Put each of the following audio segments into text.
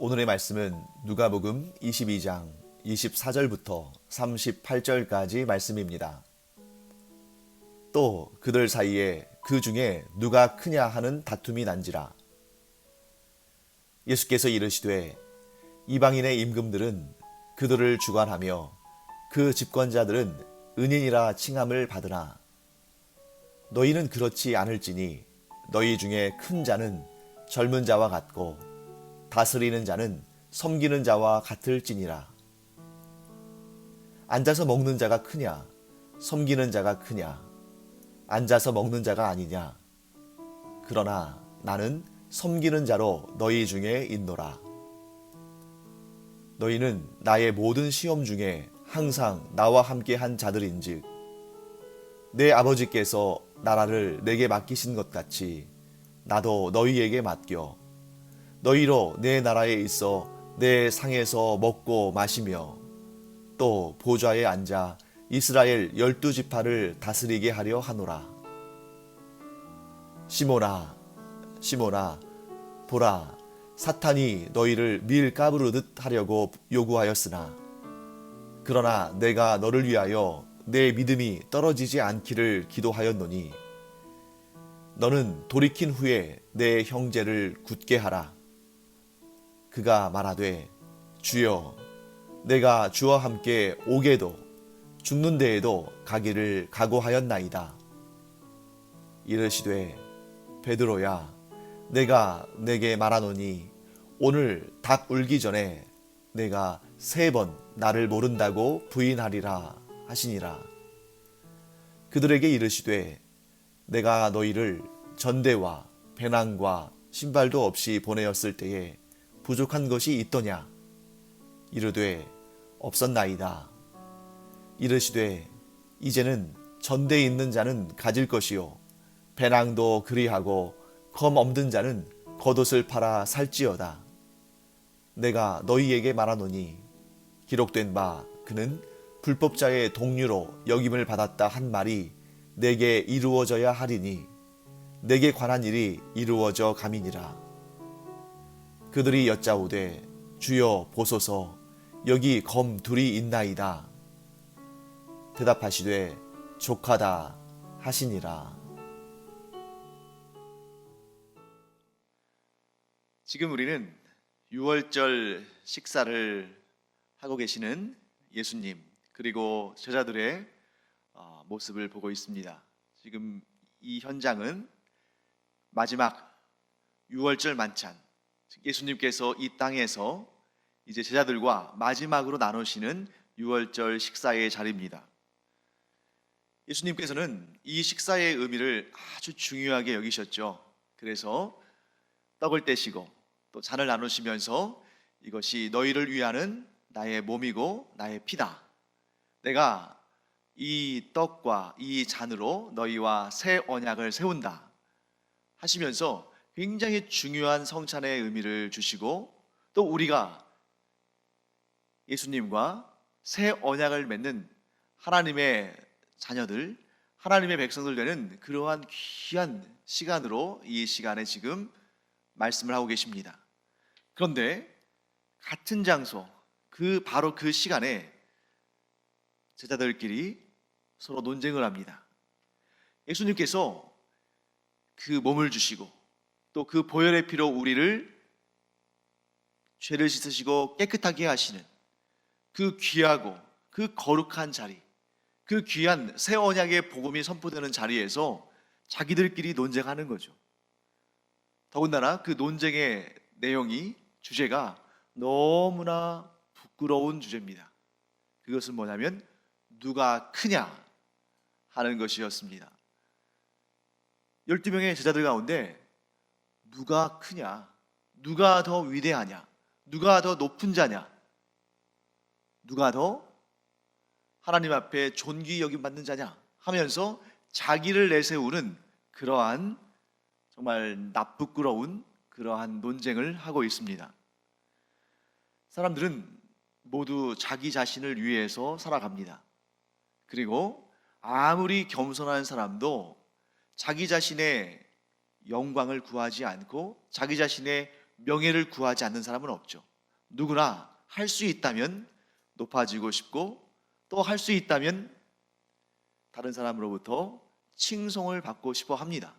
오늘의 말씀은 누가복음 22장 24절부터 38절까지 말씀입니다. 또 그들 사이에 그 중에 누가 크냐 하는 다툼이 난지라. 예수께서 이르시되 이방인의 임금들은 그들을 주관하며 그 집권자들은 은인이라 칭함을 받으나 너희는 그렇지 않을지니 너희 중에 큰 자는 젊은 자와 같고 다스리는 자는 섬기는 자와 같을지니라. 앉아서 먹는 자가 크냐 섬기는 자가 크냐? 앉아서 먹는 자가 아니냐? 그러나 나는 섬기는 자로 너희 중에 있노라. 너희는 나의 모든 시험 중에 항상 나와 함께 한 자들인즉 내 아버지께서 나라를 내게 맡기신 것 같이 나도 너희에게 맡겨 너희로 내 나라에 있어 내 상에서 먹고 마시며 또 보좌에 앉아 이스라엘 12지파를 다스리게 하려 하노라. 시몬아 시몬아 보라 사탄이 너희를 밀 까부르듯 하려고 요구하였으나 그러나 내가 너를 위하여 내 믿음이 떨어지지 않기를 기도하였노니 너는 돌이킨 후에 내 형제를 굳게 하라. 그가 말하되 주여 내가 주와 함께 오게도 죽는 데에도 가기를 각오하였나이다. 이르시되 베드로야 내가 내게 말하노니 오늘 닭 울기 전에 내가 3번 나를 모른다고 부인하리라 하시니라. 그들에게 이르시되 내가 너희를 전대와 배낭과 신발도 없이 보내었을 때에 부족한 것이 있더냐? 이르되 없었나이다. 이르시되 이제는 전대에 있는 자는 가질 것이요 배낭도 그리하고 검 없는 자는 겉옷을 팔아 살지어다. 내가 너희에게 말하노니 기록된 바 그는 불법자의 동류로 역임을 받았다 한 말이 내게 이루어져야 하리니 내게 관한 일이 이루어져 감이니라. 그들이 여짜오되 주여 보소서 여기 검 둘이 있나이다. 대답하시되 족하다 하시니라. 지금 우리는 6월절 식사를 하고 계시는 예수님 그리고 제자들의 모습을 보고 있습니다. 지금 이 현장은 마지막 6월절 만찬, 예수님께서 이 땅에서 이제 제자들과 마지막으로 나누시는 6월절 식사의 자리입니다. 예수님께서는 이 식사의 의미를 아주 중요하게 여기셨죠. 그래서 떡을 떼시고 또 잔을 나누시면서 이것이 너희를 위하는 나의 몸이고 나의 피다. 내가 이 떡과 이 잔으로 너희와 새 언약을 세운다 하시면서 굉장히 중요한 성찬의 의미를 주시고 또 우리가 예수님과 새 언약을 맺는 하나님의 자녀들, 하나님의 백성들 되는 그러한 귀한 시간으로 이 시간에 지금 말씀을 하고 계십니다. 그런데 같은 장소, 바로 그 시간에 제자들끼리 서로 논쟁을 합니다. 예수님께서 그 몸을 주시고 또 그 보혈의 피로 우리를 죄를 씻으시고 깨끗하게 하시는 그 귀하고 그 거룩한 자리, 그 귀한 새 언약의 복음이 선포되는 자리에서 자기들끼리 논쟁하는 거죠. 더군다나 그 논쟁의 내용이 주제가 너무나 부끄러운 주제입니다. 그것은 뭐냐면 누가 크냐 하는 것이었습니다. 12명의 제자들 가운데 누가 크냐, 누가 더 위대하냐, 누가 더 높은 자냐, 누가 더 하나님 앞에 존귀 여김받는 자냐 하면서 자기를 내세우는 그러한 정말 나쁘끄러운 그러한 논쟁을 하고 있습니다. 사람들은 모두 자기 자신을 위해서 살아갑니다. 그리고 아무리 겸손한 사람도 자기 자신의 영광을 구하지 않고 자기 자신의 명예를 구하지 않는 사람은 없죠. 누구나 할 수 있다면 높아지고 싶고, 또 할 수 있다면 다른 사람으로부터 칭송을 받고 싶어 합니다.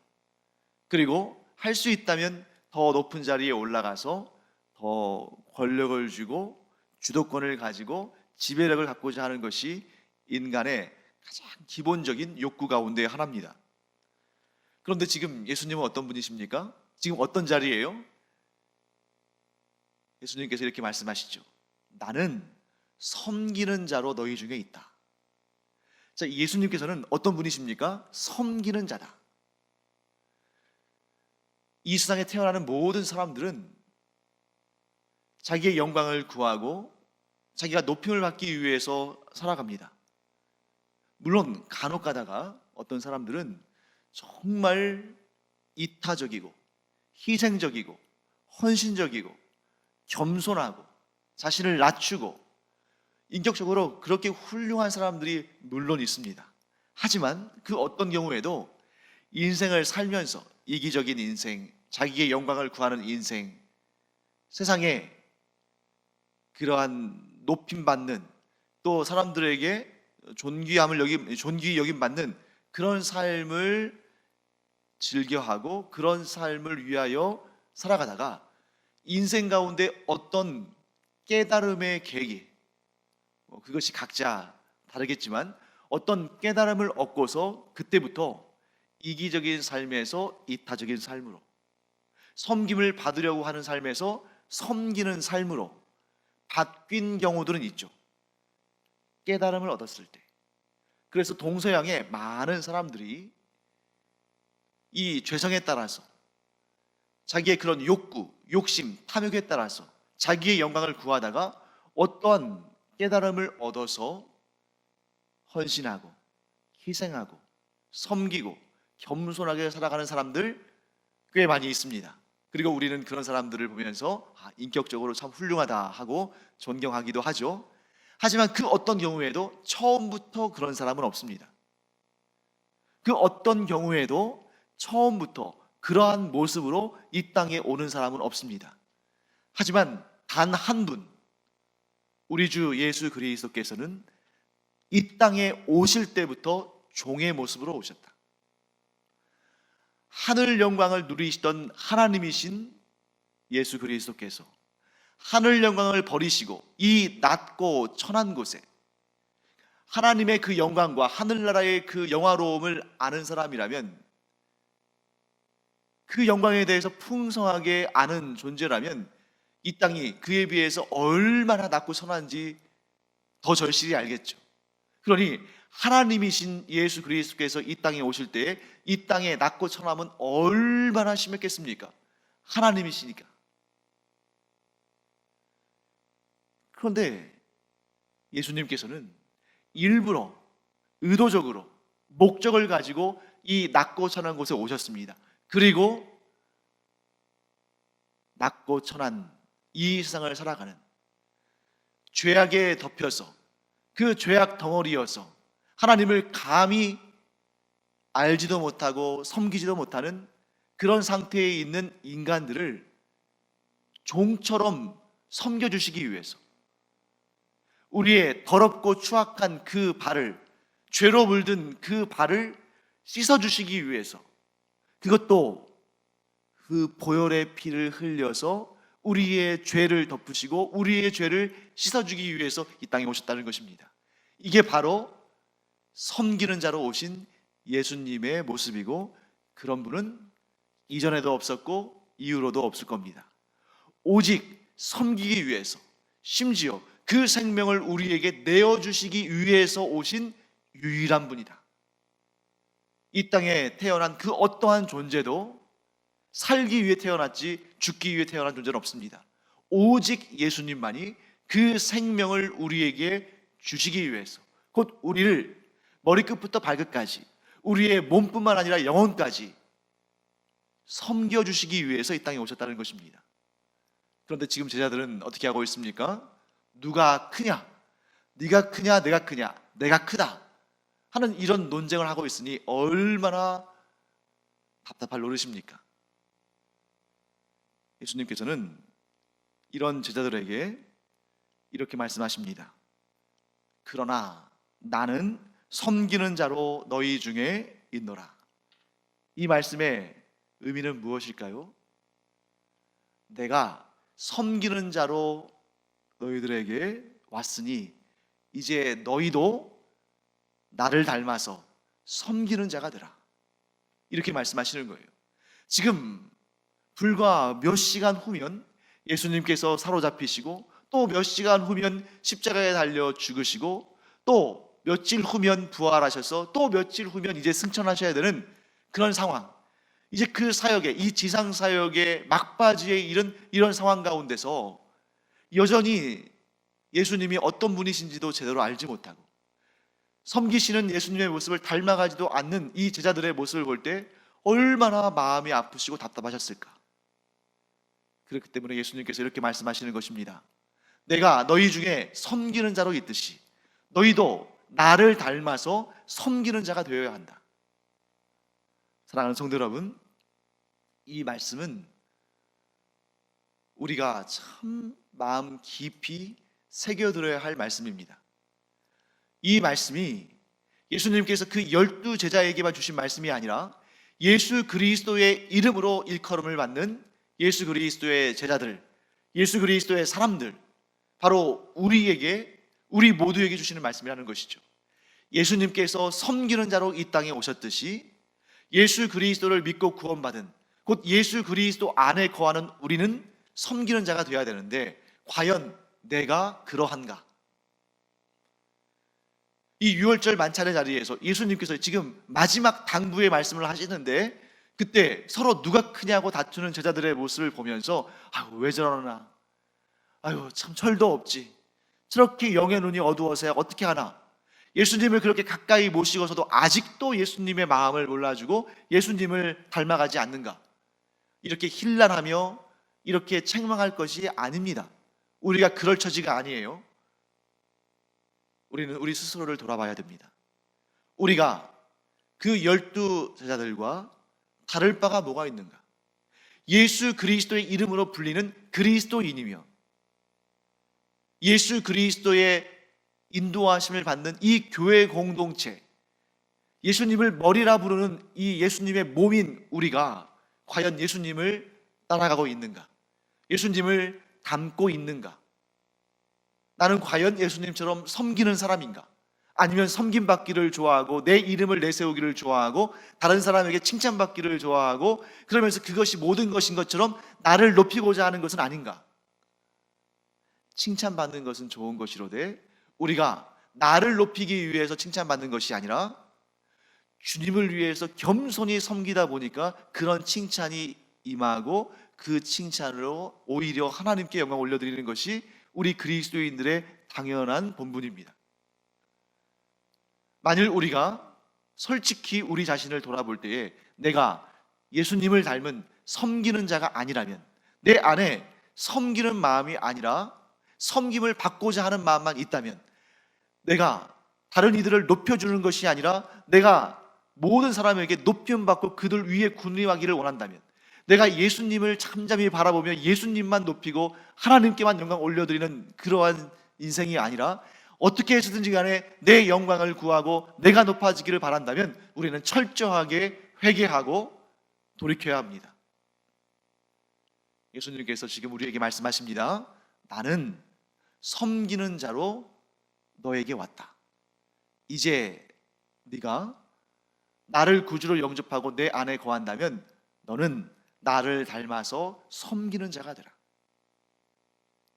그리고 할 수 있다면 더 높은 자리에 올라가서 더 권력을 쥐고 주도권을 가지고 지배력을 갖고자 하는 것이 인간의 가장 기본적인 욕구 가운데 하나입니다. 그런데 지금 예수님은 어떤 분이십니까? 지금 어떤 자리예요? 예수님께서 이렇게 말씀하시죠. 나는 섬기는 자로 너희 중에 있다. 자, 예수님께서는 어떤 분이십니까? 섬기는 자다. 이 세상에 태어나는 모든 사람들은 자기의 영광을 구하고 자기가 높임을 받기 위해서 살아갑니다. 물론 간혹 가다가 어떤 사람들은 정말 이타적이고 희생적이고 헌신적이고 겸손하고 자신을 낮추고 인격적으로 그렇게 훌륭한 사람들이 물론 있습니다. 하지만 그 어떤 경우에도 인생을 살면서 이기적인 인생, 자기의 영광을 구하는 인생, 세상에 그러한 높임받는, 또 사람들에게 존귀 여김받는 그런 삶을 즐겨하고 그런 삶을 위하여 살아가다가 인생 가운데 어떤 깨달음의 계기, 그것이 각자 다르겠지만 어떤 깨달음을 얻고서 그때부터 이기적인 삶에서 이타적인 삶으로, 섬김을 받으려고 하는 삶에서 섬기는 삶으로 바뀐 경우들은 있죠. 깨달음을 얻었을 때. 그래서 동서양의 많은 사람들이 이 죄성에 따라서 자기의 그런 욕구, 욕심, 탐욕에 따라서 자기의 영광을 구하다가 어떠한 깨달음을 얻어서 헌신하고 희생하고 섬기고 겸손하게 살아가는 사람들 꽤 많이 있습니다. 그리고 우리는 그런 사람들을 보면서 인격적으로 참 훌륭하다 하고 존경하기도 하죠. 하지만 그 어떤 경우에도 처음부터 그런 사람은 없습니다. 그 어떤 경우에도 처음부터 그러한 모습으로 이 땅에 오는 사람은 없습니다. 하지만 단 한 분, 우리 주 예수 그리스도께서는 이 땅에 오실 때부터 종의 모습으로 오셨다. 하늘 영광을 누리시던 하나님이신 예수 그리스도께서 하늘 영광을 버리시고 이 낮고 천한 곳에 하나님의 그 영광과 하늘나라의 그 영화로움을 아는 사람이라면, 그 영광에 대해서 풍성하게 아는 존재라면 이 땅이 그에 비해서 얼마나 낮고 천한지 더 절실히 알겠죠. 그러니 하나님이신 예수 그리스도께서 이 땅에 오실 때에 이 땅의 낮고 천함은 얼마나 심했겠습니까? 하나님이시니까. 그런데 예수님께서는 일부러 의도적으로 목적을 가지고 이 낮고 천한 곳에 오셨습니다. 그리고 낮고 천한 이 세상을 살아가는 죄악에 덮여서 그 죄악 덩어리여서 하나님을 감히 알지도 못하고 섬기지도 못하는 그런 상태에 있는 인간들을 종처럼 섬겨주시기 위해서, 우리의 더럽고 추악한 그 발을, 죄로 물든 그 발을 씻어주시기 위해서, 그것도 그 보혈의 피를 흘려서 우리의 죄를 덮으시고 우리의 죄를 씻어주기 위해서 이 땅에 오셨다는 것입니다. 이게 바로 섬기는 자로 오신 예수님의 모습이고, 그런 분은 이전에도 없었고 이후로도 없을 겁니다. 오직 섬기기 위해서, 심지어 그 생명을 우리에게 내어주시기 위해서 오신 유일한 분이다. 이 땅에 태어난 그 어떠한 존재도 살기 위해 태어났지 죽기 위해 태어난 존재는 없습니다. 오직 예수님만이 그 생명을 우리에게 주시기 위해서, 곧 우리를 머리끝부터 발끝까지, 우리의 몸뿐만 아니라 영혼까지 섬겨주시기 위해서 이 땅에 오셨다는 것입니다. 그런데 지금 제자들은 어떻게 하고 있습니까? 누가 크냐? 네가 크냐? 내가 크냐? 내가 크다 하는 이런 논쟁을 하고 있으니 얼마나 답답할 노릇입니까? 예수님께서는 이런 제자들에게 이렇게 말씀하십니다. 그러나 나는 섬기는 자로 너희 중에 있노라. 이 말씀의 의미는 무엇일까요? 내가 섬기는 자로 너희들에게 왔으니 이제 너희도 나를 닮아서 섬기는 자가 되라. 이렇게 말씀하시는 거예요. 지금 불과 몇 시간 후면 예수님께서 사로잡히시고 또 몇 시간 후면 십자가에 달려 죽으시고 또 며칠 후면 부활하셔서 또 며칠 후면 이제 승천하셔야 되는 그런 상황. 이제 그 사역에, 이 지상 사역의 막바지에 이른 이런 상황 가운데서 여전히 예수님이 어떤 분이신지도 제대로 알지 못하고 섬기시는 예수님의 모습을 닮아가지도 않는 이 제자들의 모습을 볼 때 얼마나 마음이 아프시고 답답하셨을까. 그렇기 때문에 예수님께서 이렇게 말씀하시는 것입니다. 내가 너희 중에 섬기는 자로 있듯이 너희도 나를 닮아서 섬기는 자가 되어야 한다. 사랑하는 성도 여러분, 이 말씀은 우리가 참 마음 깊이 새겨들어야 할 말씀입니다. 이 말씀이 예수님께서 그 12제자에게만 주신 말씀이 아니라 예수 그리스도의 이름으로 일컬음을 받는 예수 그리스도의 제자들, 예수 그리스도의 사람들, 바로 우리 모두에게 주시는 말씀이라는 것이죠. 예수님께서 섬기는 자로 이 땅에 오셨듯이 예수 그리스도를 믿고 구원받은, 곧 예수 그리스도 안에 거하는 우리는 섬기는 자가 되어야 되는데 과연 내가 그러한가? 이 유월절 만찬의 자리에서 예수님께서 지금 마지막 당부의 말씀을 하시는데 그때 서로 누가 크냐고 다투는 제자들의 모습을 보면서 아유 왜 저러나, 아유 참 철도 없지, 저렇게 영의 눈이 어두워서야 어떻게 하나, 예수님을 그렇게 가까이 모시고서도 아직도 예수님의 마음을 몰라주고 예수님을 닮아가지 않는가, 이렇게 힐난하며 이렇게 책망할 것이 아닙니다. 우리가 그럴 처지가 아니에요. 우리는 우리 스스로를 돌아봐야 됩니다. 우리가 그 12제자들과 다를 바가 뭐가 있는가? 예수 그리스도의 이름으로 불리는 그리스도인이며 예수 그리스도의 인도하심을 받는 이 교회 공동체, 예수님을 머리라 부르는 이 예수님의 몸인 우리가 과연 예수님을 따라가고 있는가? 예수님을 닮고 있는가? 나는 과연 예수님처럼 섬기는 사람인가? 아니면 섬김받기를 좋아하고 내 이름을 내세우기를 좋아하고 다른 사람에게 칭찬받기를 좋아하고 그러면서 그것이 모든 것인 것처럼 나를 높이고자 하는 것은 아닌가? 칭찬받는 것은 좋은 것이로되 우리가 나를 높이기 위해서 칭찬받는 것이 아니라 주님을 위해서 겸손히 섬기다 보니까 그런 칭찬이 임하고 그 칭찬으로 오히려 하나님께 영광 올려드리는 것이 우리 그리스도인들의 당연한 본분입니다. 만일 우리가 솔직히 우리 자신을 돌아볼 때에 내가 예수님을 닮은 섬기는 자가 아니라면, 내 안에 섬기는 마음이 아니라 섬김을 받고자 하는 마음만 있다면, 내가 다른 이들을 높여주는 것이 아니라 내가 모든 사람에게 높임받고 그들 위에 군림하기를 원한다면, 내가 예수님을 잠잠히 바라보며 예수님만 높이고 하나님께만 영광 올려드리는 그러한 인생이 아니라 어떻게 해서든지 간에 내 영광을 구하고 내가 높아지기를 바란다면 우리는 철저하게 회개하고 돌이켜야 합니다. 예수님께서 지금 우리에게 말씀하십니다. 나는 섬기는 자로 너에게 왔다. 이제 네가 나를 구주로 영접하고 내 안에 거한다면 너는 나를 닮아서 섬기는 자가 되라.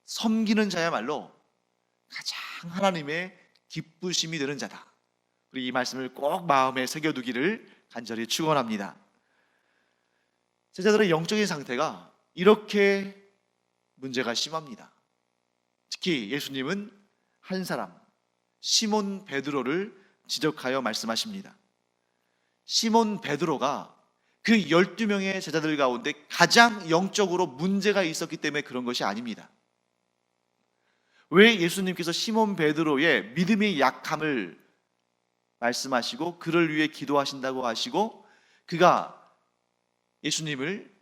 섬기는 자야말로 가장 하나님의 기쁘심이 되는 자다. 우리 이 말씀을 꼭 마음에 새겨두기를 간절히 축원합니다. 제자들의 영적인 상태가 이렇게 문제가 심합니다. 특히 예수님은 한 사람, 시몬 베드로를 지적하여 말씀하십니다. 시몬 베드로가 그 12명의 제자들 가운데 가장 영적으로 문제가 있었기 때문에 그런 것이 아닙니다. 왜 예수님께서 시몬 베드로의 믿음의 약함을 말씀하시고 그를 위해 기도하신다고 하시고 그가 예수님을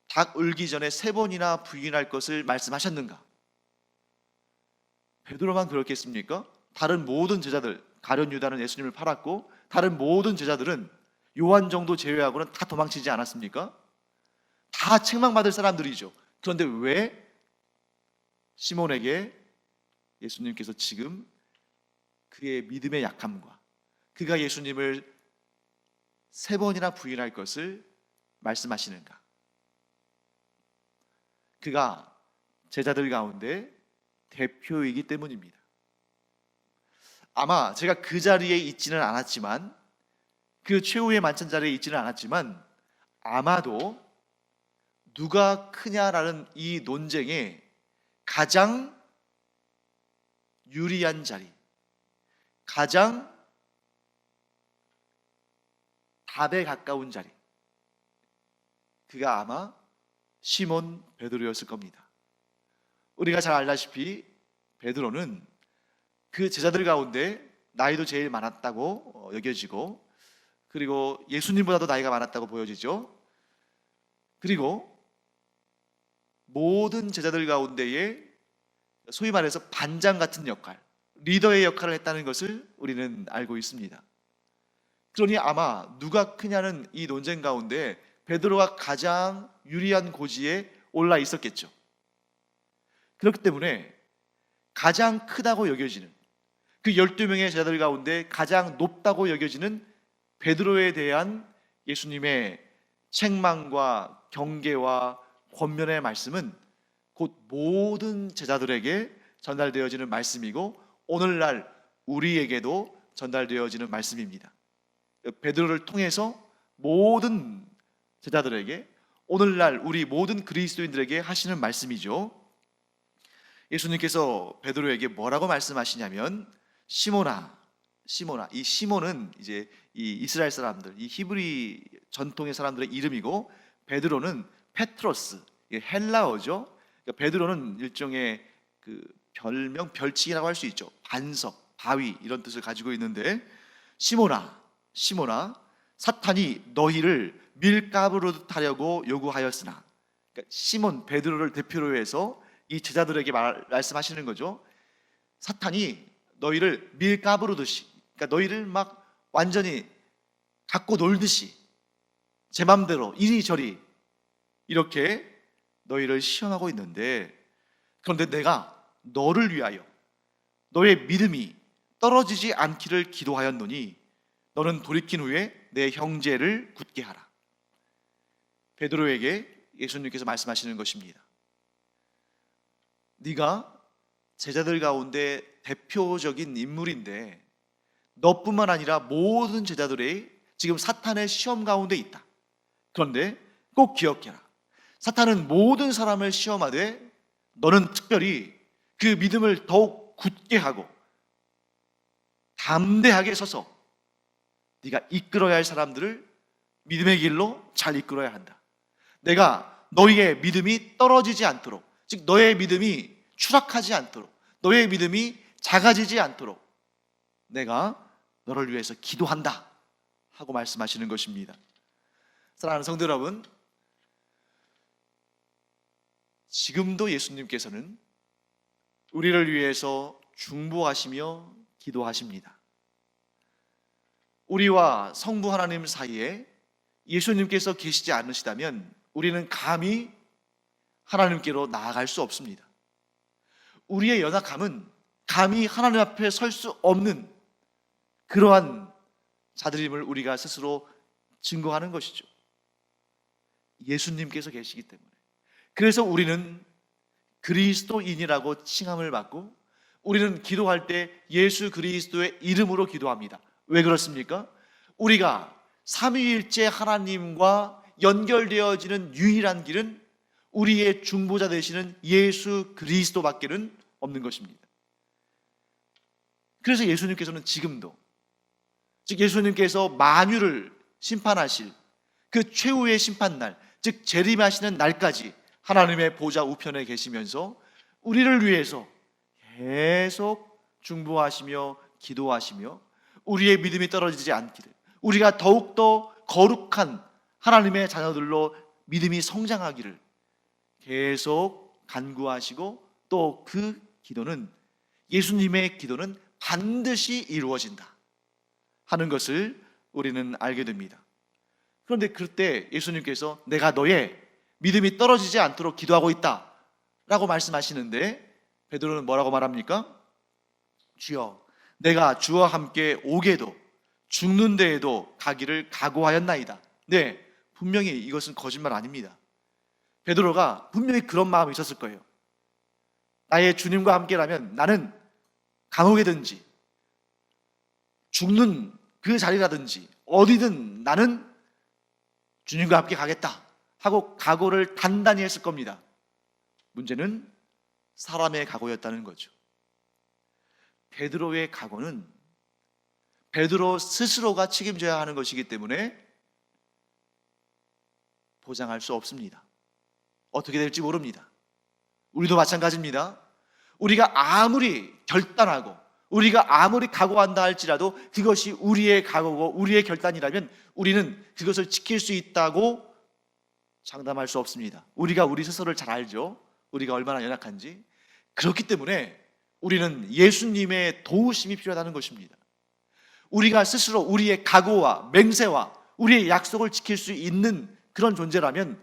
닭 울기 전에 3번이나 부인할 것을 말씀하셨는가? 베드로만 그렇겠습니까? 다른 모든 제자들, 가룟 유다는 예수님을 팔았고 다른 모든 제자들은 요한 정도 제외하고는 다 도망치지 않았습니까? 다 책망받을 사람들이죠. 그런데 왜 시몬에게 예수님께서 지금 그의 믿음의 약함과 그가 예수님을 3번이나 부인할 것을 말씀하시는가? 그가 제자들 가운데 대표이기 때문입니다. 아마 제가 그 자리에 있지는 않았지만, 그 최후의 만찬 자리에 있지는 않았지만, 아마도 누가 크냐라는 이 논쟁에 가장 유리한 자리, 가장 답에 가까운 자리, 그가 아마 시몬 베드로였을 겁니다. 우리가 잘 알다시피 베드로는 그 제자들 가운데 나이도 제일 많았다고 여겨지고, 그리고 예수님보다도 나이가 많았다고 보여지죠. 그리고 모든 제자들 가운데에 소위 말해서 반장 같은 역할, 리더의 역할을 했다는 것을 우리는 알고 있습니다. 그러니 아마 누가 크냐는 이 논쟁 가운데 베드로가 가장 유리한 고지에 올라 있었겠죠. 그렇기 때문에 가장 크다고 여겨지는, 그 12명의 제자들 가운데 가장 높다고 여겨지는 베드로에 대한 예수님의 책망과 경계와 권면의 말씀은 곧 모든 제자들에게 전달되어지는 말씀이고, 오늘날 우리에게도 전달되어지는 말씀입니다. 베드로를 통해서 모든 제자들에게, 오늘날 우리 모든 그리스도인들에게 하시는 말씀이죠. 예수님께서 베드로에게 뭐라고 말씀하시냐면, 시몬아, 시몬아. 이 시몬은 이제 이 이스라엘 사람들, 이 히브리 전통의 사람들의 이름이고, 베드로는 페트로스, 헬라어죠. 그러니까 베드로는 일종의 그 별명, 별칭이라고 할 수 있죠. 반석, 바위 이런 뜻을 가지고 있는데, 시몬아, 시몬아, 사탄이 너희를 밀가루로 타려고 요구하였으나, 그러니까 시몬 베드로를 대표로 해서 이 제자들에게 말씀하시는 거죠. 사탄이 너희를 밀가루듯이, 그러니까 너희를 막 완전히 갖고 놀듯이 제 맘대로 이리저리 이렇게 너희를 시험하고 있는데, 그런데 내가 너를 위하여 너의 믿음이 떨어지지 않기를 기도하였노니 너는 돌이킨 후에 내 형제를 굳게 하라. 베드로에게 예수님께서 말씀하시는 것입니다. 네가 제자들 가운데 대표적인 인물인데 너뿐만 아니라 모든 제자들이 지금 사탄의 시험 가운데 있다. 그런데 꼭 기억해라. 사탄은 모든 사람을 시험하되 너는 특별히 그 믿음을 더욱 굳게 하고 담대하게 서서 네가 이끌어야 할 사람들을 믿음의 길로 잘 이끌어야 한다. 내가 너희의 믿음이 떨어지지 않도록, 즉 너의 믿음이 추락하지 않도록, 너의 믿음이 작아지지 않도록 내가 너를 위해서 기도한다 하고 말씀하시는 것입니다. 사랑하는 성도 여러분, 지금도 예수님께서는 우리를 위해서 중보하시며 기도하십니다. 우리와 성부 하나님 사이에 예수님께서 계시지 않으시다면 우리는 감히 하나님께로 나아갈 수 없습니다. 우리의 연약함은 감히 하나님 앞에 설 수 없는 그러한 자들임을 우리가 스스로 증거하는 것이죠. 예수님께서 계시기 때문에. 그래서 우리는 그리스도인이라고 칭함을 받고, 우리는 기도할 때 예수 그리스도의 이름으로 기도합니다. 왜 그렇습니까? 우리가 삼위일체 하나님과 연결되어지는 유일한 길은 우리의 중보자 되시는 예수 그리스도밖에는 없는 것입니다. 그래서 예수님께서는 지금도, 즉 예수님께서 만유를 심판하실 그 최후의 심판날, 즉 재림하시는 날까지 하나님의 보좌 우편에 계시면서 우리를 위해서 계속 중보하시며 기도하시며 우리의 믿음이 떨어지지 않기를, 우리가 더욱더 거룩한 하나님의 자녀들로 믿음이 성장하기를 계속 간구하시고 또 그 기도는 예수님의 기도는 반드시 이루어진다 하는 것을 우리는 알게 됩니다. 그런데 그때 예수님께서 내가 너의 믿음이 떨어지지 않도록 기도하고 있다 라고 말씀하시는데 베드로는 뭐라고 말합니까? 주여, 내가 주와 함께 오게도 죽는 데에도 가기를 각오하였나이다. 네, 분명히 이것은 거짓말 아닙니다. 베드로가 분명히 그런 마음이 있었을 거예요. 나의 주님과 함께라면 나는 감옥이든지 죽는 그 자리라든지 어디든 나는 주님과 함께 가겠다 하고 각오를 단단히 했을 겁니다. 문제는 사람의 각오였다는 거죠. 베드로의 각오는 베드로 스스로가 책임져야 하는 것이기 때문에 보장할 수 없습니다. 어떻게 될지 모릅니다. 우리도 마찬가지입니다. 우리가 아무리 결단하고 우리가 아무리 각오한다 할지라도 그것이 우리의 각오고 우리의 결단이라면 우리는 그것을 지킬 수 있다고 장담할 수 없습니다. 우리가 우리 스스로를 잘 알죠. 우리가 얼마나 연약한지. 그렇기 때문에 우리는 예수님의 도우심이 필요하다는 것입니다. 우리가 스스로 우리의 각오와 맹세와 우리의 약속을 지킬 수 있는 그런 존재라면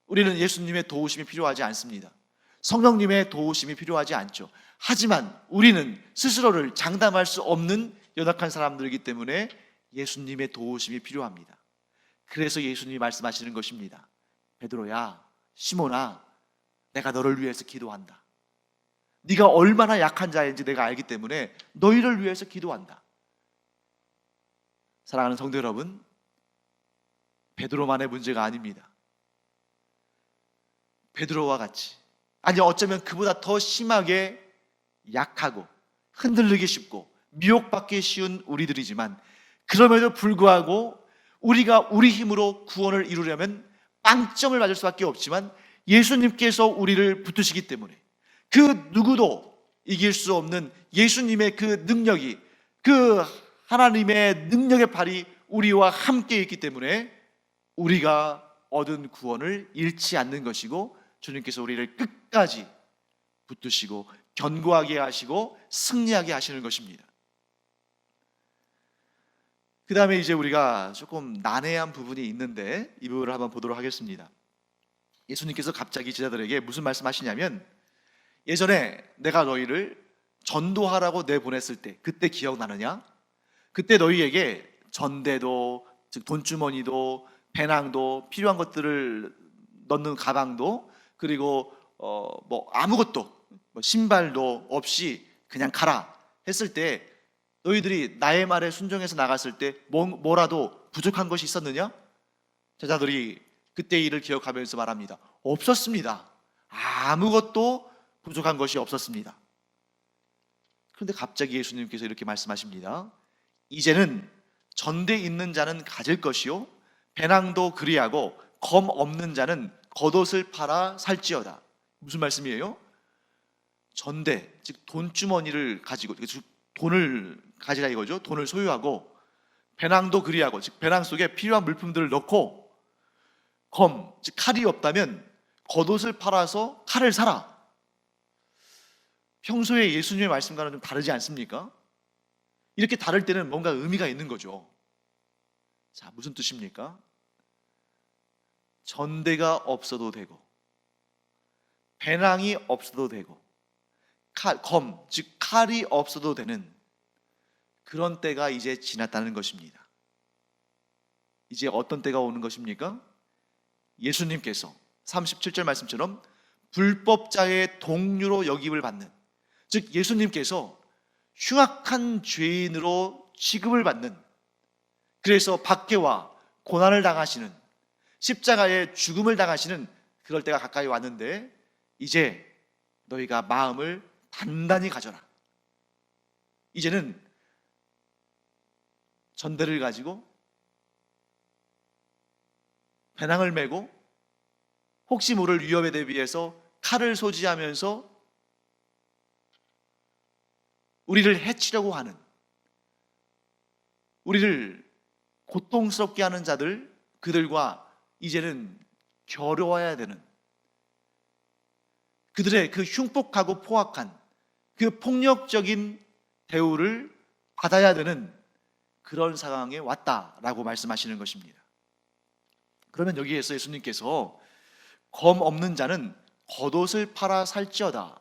우리는 예수님의 도우심이 필요하지 않습니다. 성령님의 도우심이 필요하지 않죠. 하지만 우리는 스스로를 장담할 수 없는 연약한 사람들이기 때문에 예수님의 도우심이 필요합니다. 그래서 예수님이 말씀하시는 것입니다. 베드로야, 시몬아, 내가 너를 위해서 기도한다. 네가 얼마나 약한 자인지 내가 알기 때문에 너희를 위해서 기도한다. 사랑하는 성도 여러분, 베드로만의 문제가 아닙니다. 베드로와 같이, 아니 어쩌면 그보다 더 심하게 약하고 흔들리기 쉽고 미혹받기 쉬운 우리들이지만 그럼에도 불구하고 우리가 우리 힘으로 구원을 이루려면 빵점을 맞을 수밖에 없지만 예수님께서 우리를 붙드시기 때문에 그 누구도 이길 수 없는 예수님의 그 능력이, 그 하나님의 능력의 발이 우리와 함께 있기 때문에 우리가 얻은 구원을 잃지 않는 것이고 주님께서 우리를 끝까지 붙드시고 견고하게 하시고 승리하게 하시는 것입니다. 그 다음에 이제 우리가 조금 난해한 부분이 있는데 이 부분을 한번 보도록 하겠습니다. 예수님께서 갑자기 제자들에게 무슨 말씀하시냐면, 예전에 내가 너희를 전도하라고 내보냈을 때 그때 기억나느냐? 그때 너희에게 전대도, 즉 돈주머니도, 배낭도, 필요한 것들을 넣는 가방도, 그리고 뭐 아무것도, 뭐 신발도 없이 그냥 가라 했을 때 너희들이 나의 말에 순종해서 나갔을 때 뭐라도 부족한 것이 있었느냐? 제자들이 그때 일을 기억하면서 말합니다. 없었습니다. 아무것도 부족한 것이 없었습니다. 그런데 갑자기 예수님께서 이렇게 말씀하십니다. 이제는 전대 있는 자는 가질 것이요 배낭도 그리하고 검 없는 자는 겉옷을 팔아 살지어다. 무슨 말씀이에요? 전대, 즉 돈주머니를 가지고, 즉 돈을 가지라 이거죠. 돈을 소유하고 배낭도 그리하고, 즉 배낭 속에 필요한 물품들을 넣고, 검, 즉 칼이 없다면 겉옷을 팔아서 칼을 사라. 평소에 예수님의 말씀과는 좀 다르지 않습니까? 이렇게 다를 때는 뭔가 의미가 있는 거죠. 자, 무슨 뜻입니까? 전대가 없어도 되고 배낭이 없어도 되고 검, 즉 칼이 없어도 되는 그런 때가 이제 지났다는 것입니다. 이제 어떤 때가 오는 것입니까? 예수님께서 37절 말씀처럼 불법자의 동류로 여김을 받는, 즉 예수님께서 흉악한 죄인으로 취급을 받는, 그래서 박해와 고난을 당하시는, 십자가의 죽음을 당하시는 그럴 때가 가까이 왔는데 이제 너희가 마음을 단단히 가져라. 이제는 전대를 가지고 배낭을 메고 혹시 모를 위협에 대비해서 칼을 소지하면서 우리를 해치려고 하는, 우리를 고통스럽게 하는 자들, 그들과 이제는 겨루어야 되는, 그들의 그 흉폭하고 포악한 그 폭력적인 대우를 받아야 되는 그런 상황에 왔다라고 말씀하시는 것입니다. 그러면 여기에서 예수님께서 검 없는 자는 겉옷을 팔아 살지어다,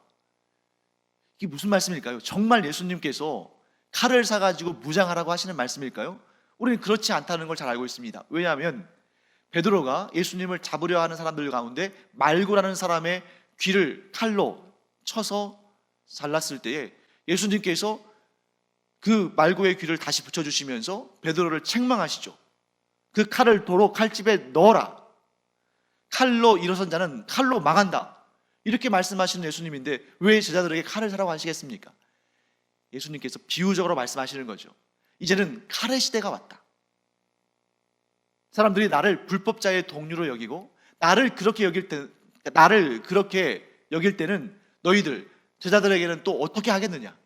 이게 무슨 말씀일까요? 정말 예수님께서 칼을 사가지고 무장하라고 하시는 말씀일까요? 우리는 그렇지 않다는 걸 잘 알고 있습니다. 왜냐하면 베드로가 예수님을 잡으려 하는 사람들 가운데 말고라는 사람의 귀를 칼로 쳐서 잘랐을 때에 예수님께서 그 말고의 귀를 다시 붙여주시면서 베드로를 책망하시죠. 그 칼을 도로 칼집에 넣어라, 칼로 일어선 자는 칼로 망한다, 이렇게 말씀하시는 예수님인데 왜 제자들에게 칼을 사라고 하시겠습니까? 예수님께서 비유적으로 말씀하시는 거죠. 이제는 칼의 시대가 왔다. 사람들이 나를 불법자의 동료로 여기고 나를 그렇게 여길 때는 너희들 제자들에게는 또 어떻게 하겠느냐?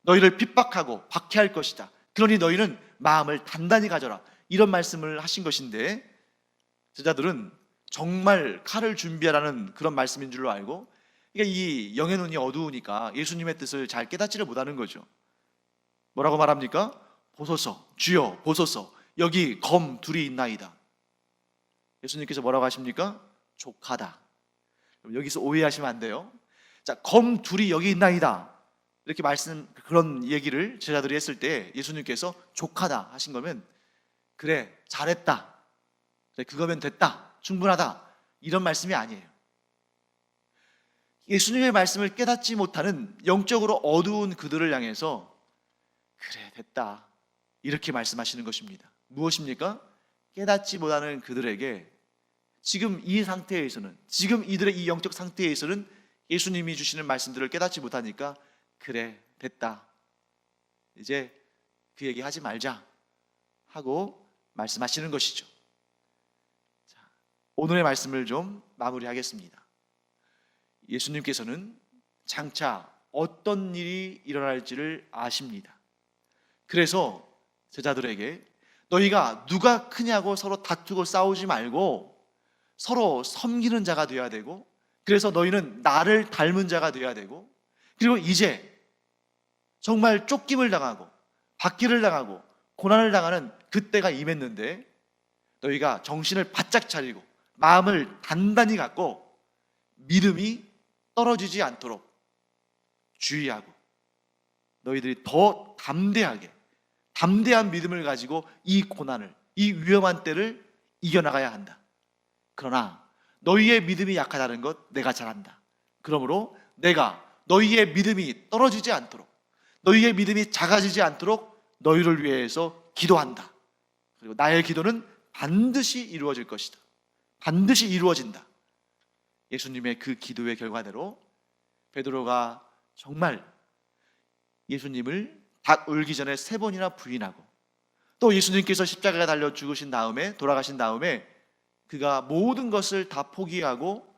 너희를 핍박하고 박해할 것이다. 그러니 너희는 마음을 단단히 가져라, 이런 말씀을 하신 것인데, 제자들은 정말 칼을 준비하라는 그런 말씀인 줄로 알고, 그러니까 이 영의 눈이 어두우니까 예수님의 뜻을 잘 깨닫지를 못하는 거죠. 뭐라고 말합니까? 보소서, 주여 보소서, 여기 검 둘이 있나이다. 예수님께서 뭐라고 하십니까? 족하다. 여기서 오해하시면 안 돼요. 자, 검 둘이 여기 있나이다, 이렇게 그런 얘기를 제자들이 했을 때 예수님께서 족하다 하신 거면, 그래 잘했다, 그래 그거면 됐다, 충분하다, 이런 말씀이 아니에요. 예수님의 말씀을 깨닫지 못하는 영적으로 어두운 그들을 향해서 그래 됐다, 이렇게 말씀하시는 것입니다. 무엇입니까? 깨닫지 못하는 그들에게 지금 이 상태에서는, 지금 이들의 이 영적 상태에서는 예수님이 주시는 말씀들을 깨닫지 못하니까 그래 됐다, 이제 그 얘기 하지 말자 하고 말씀하시는 것이죠. 자, 오늘의 말씀을 좀 마무리하겠습니다. 예수님께서는 장차 어떤 일이 일어날지를 아십니다. 그래서 제자들에게 너희가 누가 크냐고 서로 다투고 싸우지 말고 서로 섬기는 자가 되어야 되고, 그래서 너희는 나를 닮은 자가 되어야 되고, 그리고 이제 정말 쫓김을 당하고 박해를 당하고 고난을 당하는 그때가 임했는데 너희가 정신을 바짝 차리고 마음을 단단히 갖고 믿음이 떨어지지 않도록 주의하고, 너희들이 더 담대한 믿음을 가지고 이 고난을, 이 위험한 때를 이겨나가야 한다. 그러나 너희의 믿음이 약하다는 것 내가 잘 안다. 그러므로 내가 너희의 믿음이 떨어지지 않도록, 너희의 믿음이 작아지지 않도록 너희를 위해서 기도한다. 그리고 나의 기도는 반드시 이루어질 것이다. 반드시 이루어진다. 예수님의 그 기도의 결과대로 베드로가 정말 예수님을 닭 울기 전에 3번이나 부인하고, 또 예수님께서 십자가에 달려 죽으신 다음에, 돌아가신 다음에 그가 모든 것을 다 포기하고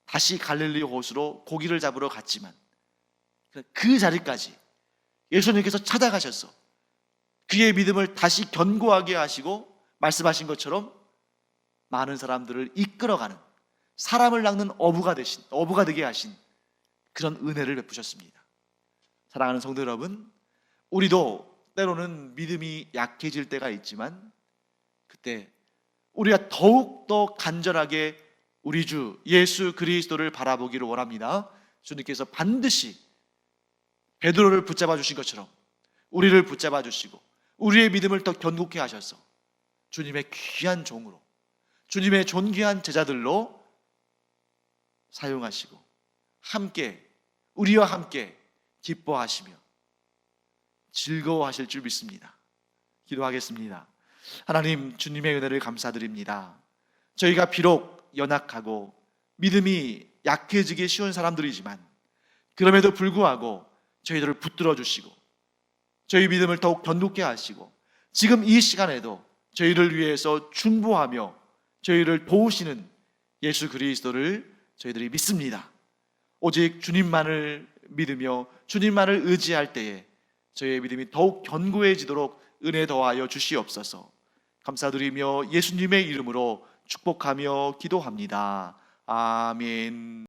다시 갈릴리 호수로 고기를 잡으러 갔지만 그 자리까지 예수님께서 찾아가셔서 그의 믿음을 다시 견고하게 하시고 말씀하신 것처럼 많은 사람들을 이끌어가는, 사람을 낚는 어부가 되게 하신 그런 은혜를 베푸셨습니다. 사랑하는 성도 여러분, 우리도 때로는 믿음이 약해질 때가 있지만 그때 우리가 더욱더 간절하게 우리 주 예수 그리스도를 바라보기를 원합니다. 주님께서 반드시 베드로를 붙잡아 주신 것처럼 우리를 붙잡아 주시고 우리의 믿음을 더 견고케 하셔서 주님의 귀한 종으로, 주님의 존귀한 제자들로 사용하시고 우리와 함께 기뻐하시며 즐거워하실 줄 믿습니다. 기도하겠습니다. 하나님, 주님의 은혜를 감사드립니다. 저희가 비록 연약하고 믿음이 약해지기 쉬운 사람들이지만 그럼에도 불구하고 저희들을 붙들어 주시고 저희 믿음을 더욱 견고케 하시고 지금 이 시간에도 저희를 위해서 중보하며 저희를 도우시는 예수 그리스도를 저희들이 믿습니다. 오직 주님만을 믿으며 주님만을 의지할 때에 저희의 믿음이 더욱 견고해지도록 은혜 더하여 주시옵소서. 감사드리며 예수님의 이름으로 축복하며 기도합니다. 아멘.